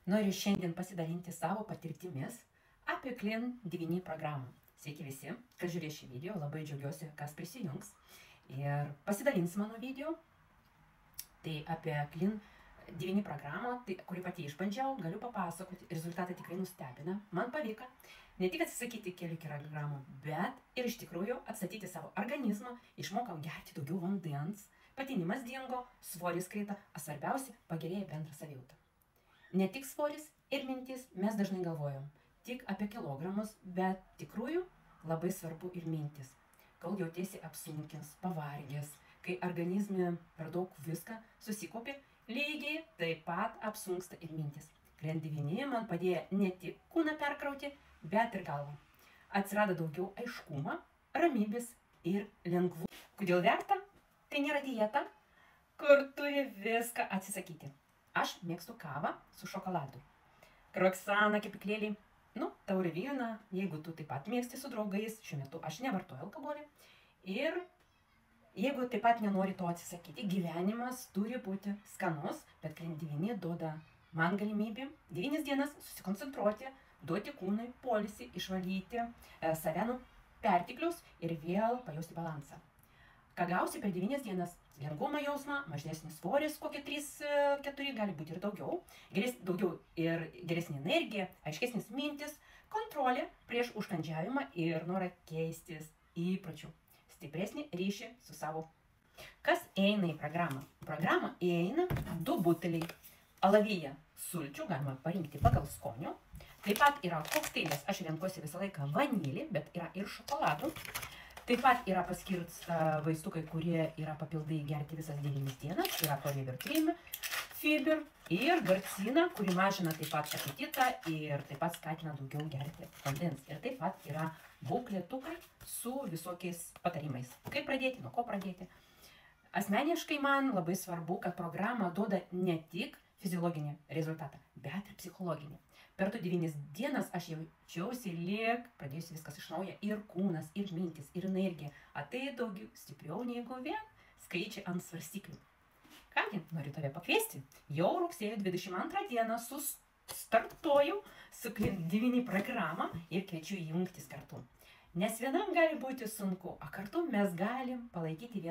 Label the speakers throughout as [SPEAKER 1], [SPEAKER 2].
[SPEAKER 1] Noriu šiandien pasidalinti savo patirtimis apie Clean 9 programą. Sveiki visi, kas žiūrės šį video, labai džiaugiuosi, kas prisijungs ir pasidalins mano video. Tai apie Clean 9 programą, kurį pati išbandžiau, galiu papasakoti, rezultatai tikrai nustebina. Man pavyko ne tik atsisakyti kelių kilogramų, bet ir iš tikrųjų atstatyti savo organizmą, išmokau gerti daugiau vandens, patinimas dingo, svoris krito, o svarbiausia, pagerėjo bendra savijauta. Ne tik svoris ir mintis, mes dažnai galvojam tik apie kilogramus, bet tikrųjų labai svarbu ir mintis. Kol jautiesi apsunkęs, pavargęs, kai organizme per daug viską susikopė, lygiai taip pat apsunksta ir mintis. Clean 9 man padėjo ne tik kūną perkrauti, bet ir galvą. Atsirado daugiau aiškumo, ramybės ir lengvų. Kodėl verta? Tai nėra dieta, kur turi viską atsisakyti. Aš mėgstu kavą su šokoladu. Kroksaną, kepikėlį, taurę vyną, jeigu tu taip pat mėgsti su draugais, šiuo metu aš nevartoju alkoholį. Ir jeigu taip pat nenori to atsisakyti, gyvenimas turi būti skanus, bet Clean 9 duoda man galimybę 9 dienas susikoncentruoti, duoti kūnui poilsį, išvalyti save nuo pertekliaus ir vėl pajusti balansą. Ką gausi per 9 dienas? Lengvumo jausmą, mažesnis svoris, kokie 3-4, gali būti ir daugiau. Daugiau ir geresnė energija, aiškesnis mintis, kontrolė prieš užkandžiavimą ir norą keistis įpročių. Stipresnį ryšį su savo. Kas eina į programą? Programą įeina 2 buteliai alavyje sulčių, galima parinkti pagal skonio. Taip pat yra kokteilis, aš renkuosi visą laiką vanilį, bet yra ir šokoladų. Taip pat yra paskirta vaistukai, kurie yra papildai gerti visas 9 dienas. Yra Forever Cream, Fiber ir Garcina, kuri mažina taip pat apetitą ir taip pat skatina daugiau gerti vandens. Ir taip pat yra buklėtukai su visokiais patarimais. Kaip pradėti, nuo ko pradėti. Asmeniškai man labai svarbu, kad programa duoda ne tik fiziologinį rezultatą, bet ir psichologinį. Per 9 dienas aš jaučiausi lyg pradėjusi viskas iš naujo, ir kūnas, ir mintis, ir energija. O tai daugiau stipriau negu vien skaičiai ant svarstyklių. Kągi, noriu tave pakviesti. Jau rugsėjo 22 dieną startuoju su Clean 9 programą ir kviečiu jungtis kartu. Nes vienam gali būti sunku, o kartu mes galim palaikyti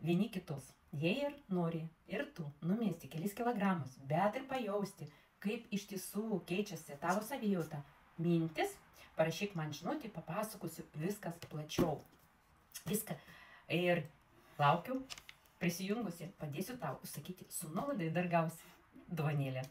[SPEAKER 1] vieni kitus. Jei ir nori, ir tu numesti kelis kilogramus, bet ir pajausti, kaip iš tiesų keičiasi tavo savijauta, mintis, parašyk man žinutę, papasakosiu viskas plačiau. Viską. Ir laukiu prisijungusi, padėsiu tau užsakyti su nuolaida ir dar gausi dovanėlę.